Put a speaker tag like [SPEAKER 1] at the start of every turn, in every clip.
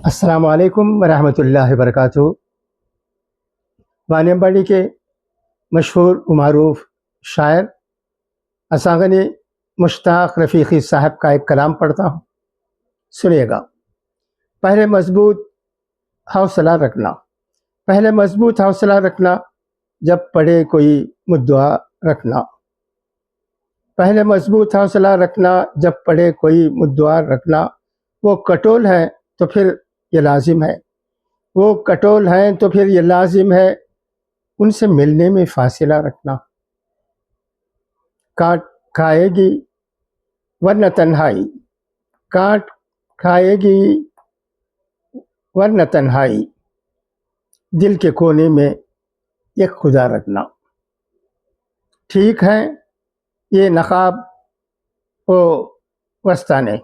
[SPEAKER 1] अस्सलामु अलैकुम वरहमतुल्लाहि वबरकातुहू। वानियमबाड़ी के मशहूर व मारूफ शायर असागनी मुश्ताक रफ़ीक़ी साहब का एक कलाम पढ़ता हूँ, सुनिएगा। पहले मजबूत हौसला रखना, पहले मजबूत हौसला रखना, जब पड़े कोई मुद्दा रखना। पहले मजबूत हौसला रखना, जब पड़े कोई मुद्दा रखना। वो कटोल है तो फिर ये लाजिम है, वो कटोल हैं तो फिर ये लाजिम है, उनसे मिलने में फासिला रखना। काट खाएगी वरना तन्हाई, काट खाएगी वरना तन्हाई, दिल के कोने में एक खुदा रखना। ठीक है ये नकाब ओ वस्ताने,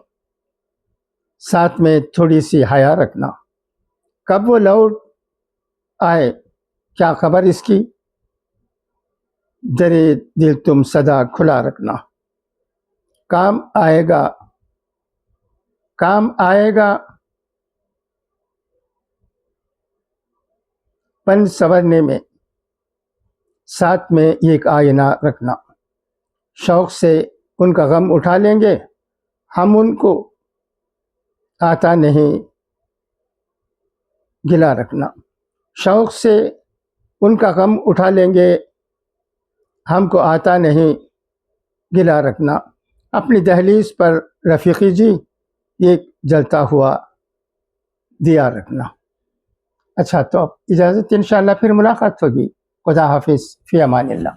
[SPEAKER 1] साथ में थोड़ी सी हया रखना। कब वो लौट आए क्या खबर इसकी, दरे दिल तुम सदा खुला रखना। काम आएगा, काम आएगा पन संवरने में, साथ में एक आईना रखना। शौक से उनका गम उठा लेंगे हम, उनको आता नहीं गिला रखना। शौक से उनका गम उठा लेंगे, हमको आता नहीं गिला रखना। अपनी दहलीज पर रफ़ीक़ी जी एक जलता हुआ दिया रखना। अच्छा, तो अब इजाज़त, इंशाअल्लाह फिर मुलाकात होगी। खुदा हाफिज़, फ़ी अमानिल्लाह।